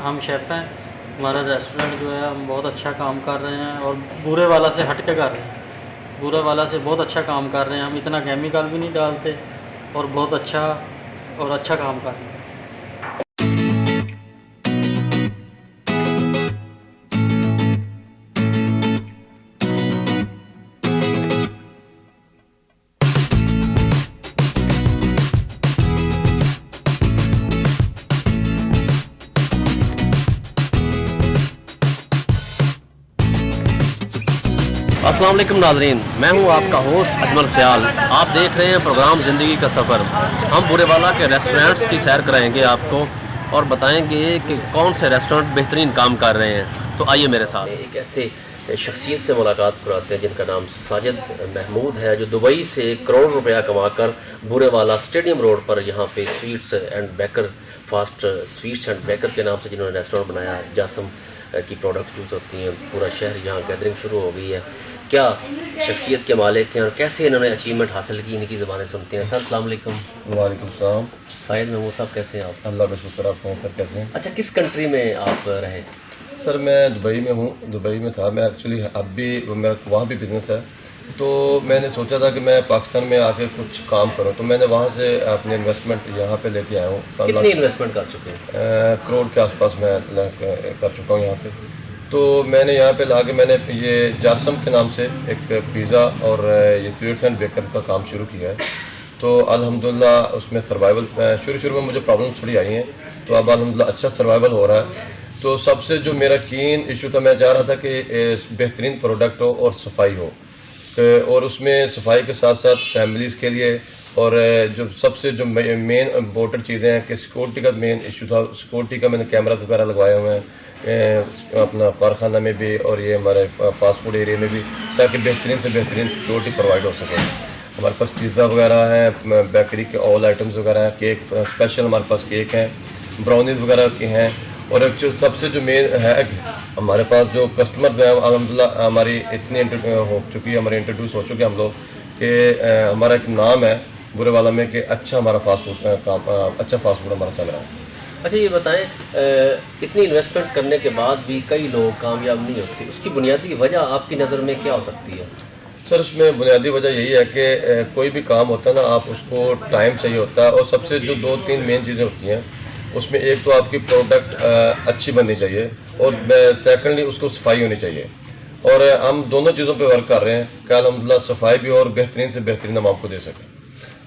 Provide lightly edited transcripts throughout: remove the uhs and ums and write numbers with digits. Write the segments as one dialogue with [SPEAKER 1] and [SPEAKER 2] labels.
[SPEAKER 1] ہم شیف ہیں، ہمارا ریسٹورنٹ جو ہے ہم بہت اچھا کام کر رہے ہیں اور بورے والا سے ہٹ کے کر رہے ہیں، بورے والا سے بہت اچھا کام کر رہے ہیں، ہم اتنا کیمیکل بھی نہیں ڈالتے اور بہت اچھا کام کر رہے ہیں۔
[SPEAKER 2] السلام علیکم ناظرین، میں ہوں آپ کا ہوسٹ اجمل سیال۔ آپ دیکھ رہے ہیں پروگرام زندگی کا سفر۔ ہم بورے والا کے ریسٹورنٹس کی سیر کرائیں گے آپ کو اور بتائیں گے کہ کون سے ریسٹورنٹ بہترین کام کر رہے ہیں۔ تو آئیے میرے ساتھ ایک ایسے شخصیت سے ملاقات کراتے ہیں جن کا نام ساجد محمود ہے، جو دبئی سے 1 کروڑ روپیہ کما کر بورے والا اسٹیڈیم روڈ پر یہاں پہ sweets and baker, fast sweets and baker کے نام سے جنہوں نے ریسٹورنٹ بنایا، جاسم کی پروڈکٹ یوز ہوتی ہیں، پورا شہر یہاں گیدرنگ شروع ہو گئی ہے۔ کیا شخصیت کے مالک ہیں اور کیسے انہوں نے اچیومنٹ حاصل کی، ان کی زبانیں سنتے ہیں۔ سر السلام علیکم۔
[SPEAKER 3] وعلیکم السلام۔
[SPEAKER 2] ساجد محمود صاحب کیسے ہیں آپ؟
[SPEAKER 3] اللہ کا شکر، آپ کہیں سر کیسے ہیں؟
[SPEAKER 2] اچھا، کس کنٹری میں آپ رہے؟
[SPEAKER 3] سر میں دبئی میں ہوں، دبئی میں تھا میں ایکچولی، اب بھی میرا وہاں بھی بزنس ہے، تو میں نے سوچا تھا کہ میں پاکستان میں آ کے کچھ کام کروں، تو میں نے وہاں سے اپنی انویسٹمنٹ یہاں پہ لے کے آیا ہوں۔
[SPEAKER 2] کتنی انویسٹمنٹ کر چکے ہیں؟
[SPEAKER 3] کروڑ کے آس پاس میں کر چکا ہوں یہاں پہ۔ تو میں نے یہاں پہ لا کے میں نے یہ جاسم کے نام سے ایک پیزا اور یہ سویٹس اینڈ بیکر کا کام شروع کیا ہے۔ تو الحمدللہ اس میں سروائیول، شروع میں مجھے پرابلمس تھوڑی آئی ہیں، تو اب الحمدللہ اچھا سروائیول ہو رہا ہے۔ تو سب سے جو میرا کین ایشو تھا، میں چاہ رہا تھا کہ بہترین پروڈکٹ ہو اور صفائی ہو، اور اس میں صفائی کے ساتھ ساتھ فیملیز کے لیے، اور جو سب سے جو مین امپورٹنٹ چیزیں ہیں کہ سیکورٹی کا مین ایشو تھا، سیکورٹی کا میں نے کیمراز وغیرہ لگوائے ہوئے ہیں اپنا کارخانہ میں بھی اور یہ ہمارے فاسٹ فوڈ ایریا میں بھی، تاکہ بہترین سے بہترین سیکورٹی پرووائڈ ہو سکے۔ ہمارے پاس پیزا وغیرہ ہیں، بیکری کے آل آئٹمز وغیرہ ہیں، کیک اسپیشل ہمارے پاس کیک ہیں، براؤنیز وغیرہ کے ہیں، اور ایک جو سب سے جو مین ہے ہمارے پاس جو کسٹمر ہیں الحمدللہ ہماری اتنی ہو چکی ہے، ہمارے انٹروڈیوس ہو چکے ہم لوگ کہ ہمارا ایک نام ہے بورے والا میں کہ اچھا ہمارا فاسٹ فوڈ کام، اچھا فاسٹ فوڈ ہمارا چل رہا ہے۔
[SPEAKER 2] اچھا یہ بتائیں، اتنی انویسٹمنٹ کرنے کے بعد بھی کئی لوگ کامیاب نہیں ہوتے، اس کی بنیادی وجہ آپ کی نظر میں کیا ہو سکتی ہے؟
[SPEAKER 3] سر اس میں بنیادی وجہ یہی ہے کہ کوئی بھی کام ہوتا ہے نا، آپ اس کو ٹائم چاہیے ہوتا ہے، اور سب سے جو 2-3 مین چیزیں ہوتی ہیں اس میں ایک تو آپ کی پروڈکٹ اچھی بننی چاہیے، اور سیکنڈلی اس کو صفائی ہونی چاہیے، اور ہم دونوں چیزوں پہ ورک کر رہے ہیں کہ الحمدللہ صفائی بھی اور بہترین سے بہترین ہم آپ کو دے سکیں۔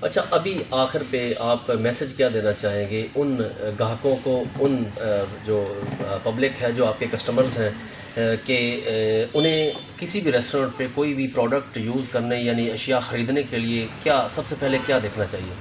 [SPEAKER 2] اچھا، ابھی آخر پہ آپ میسج کیا دینا چاہیں گے ان گاہکوں کو، ان جو پبلک ہے جو آپ کے کسٹمرز ہیں، کہ انہیں کسی بھی ریسٹورنٹ پہ کوئی بھی پروڈکٹ یوز کرنے یعنی اشیاء خریدنے کے لیے کیا سب سے پہلے کیا دیکھنا چاہیے؟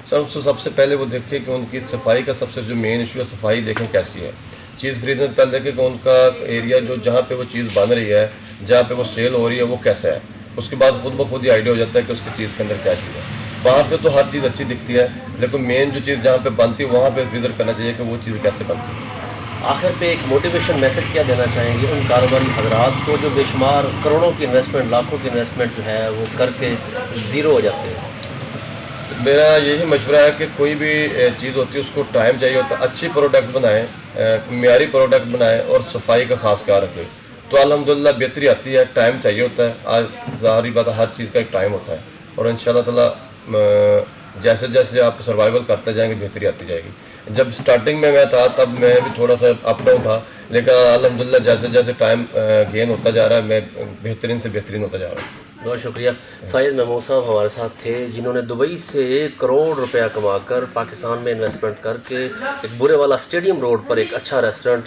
[SPEAKER 3] سر سب سے پہلے وہ دیکھیں کہ ان کی صفائی کا سب سے جو مین ایشو ہے، صفائی دیکھیں کیسی ہے۔ چیز خریدنے سے پہلے دیکھیں کہ ان کا ایریا جو جہاں پہ وہ چیز بن رہی ہے، جہاں پہ وہ سیل ہو رہی ہے، وہ کیسا ہے۔ اس کے بعد خود بخود یہ آئیڈیا ہو جاتا ہے کہ اس کی چیز کے اندر کیا چیز ہے۔ باہر سے تو ہر چیز اچھی دکھتی ہے، لیکن مین جو چیز جہاں پہ بنتی ہے وہاں پہ وزٹ کرنا چاہیے کہ وہ چیز کیسے بنتی ہے۔
[SPEAKER 2] آخر پہ ایک موٹیویشن میسج کیا دینا چاہیں گے ان کاروباری حضرات کو جو بے شمار کروڑوں کی انویسٹمنٹ، لاکھوں کی انویسٹمنٹ جو ہے وہ کر کے زیرو ہو جاتے ہیں؟
[SPEAKER 3] میرا یہی مشورہ ہے کہ کوئی بھی چیز ہوتی ہے اس کو ٹائم چاہیے ہوتا ہے، اچھی پروڈکٹ بنائیں، معیاری پروڈکٹ بنائیں اور صفائی کا خاص خیال رکھیں، تو الحمدللہ بہتری آتی ہے۔ ٹائم چاہیے ہوتا ہے، آج ظاہری بات ہے ہر چیز کا ایک ٹائم ہوتا ہے، اور انشاءاللہ تعالیٰ جیسے جیسے آپ سروائیول کرتے جائیں گے بہتری آتی جائے گی۔ جب سٹارٹنگ میں تھا تب میں بھی تھوڑا سا اپ ڈاؤن تھا، لیکن الحمدللہ جیسے جیسے ٹائم گین ہوتا جا رہا ہے میں بہترین سے بہترین ہوتا جا رہا ہوں۔
[SPEAKER 2] بہت شکریہ۔ ساجد محمود صاحب ہمارے ساتھ تھے جنہوں نے دبئی سے 1 کروڑ روپیہ کما کر پاکستان میں انویسٹمنٹ کر کے ایک بورے والا اسٹیڈیم روڈ پر ایک اچھا ریسٹورنٹ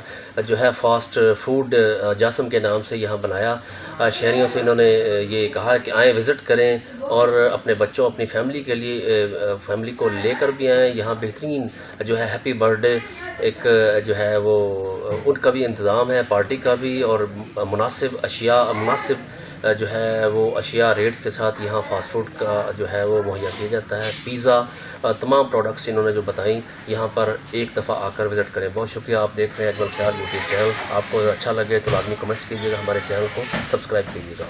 [SPEAKER 2] جو ہے فاسٹ فوڈ جاسم کے نام سے یہاں بنایا۔ شہریوں سے انہوں نے یہ کہا کہ آئیں وزٹ کریں اور اپنے بچوں، اپنی فیملی کے لیے، فیملی کو لے کر بھی آئیں۔ یہاں بہترین جو ہے ہیپی برتھ ڈے ایک جو ہے وہ ان کا بھی انتظام ہے، پارٹی کا بھی، اور مناسب اشیاء، مناسب جو ہے وہ اشیاء ریٹس کے ساتھ یہاں فاسٹ فوڈ کا جو ہے وہ مہیا کیا جاتا ہے۔ پیزا، تمام پروڈکٹس انہوں نے جو بتائیں، یہاں پر ایک دفعہ آ کر وزٹ کریں۔ بہت شکریہ۔ آپ دیکھ رہے ہیں اجمل سیال یوٹیوب چینل۔ آپ کو اچھا لگے تو لازمی کمنٹس کیجیے گا، ہمارے چینل کو سبسکرائب کیجیے گا۔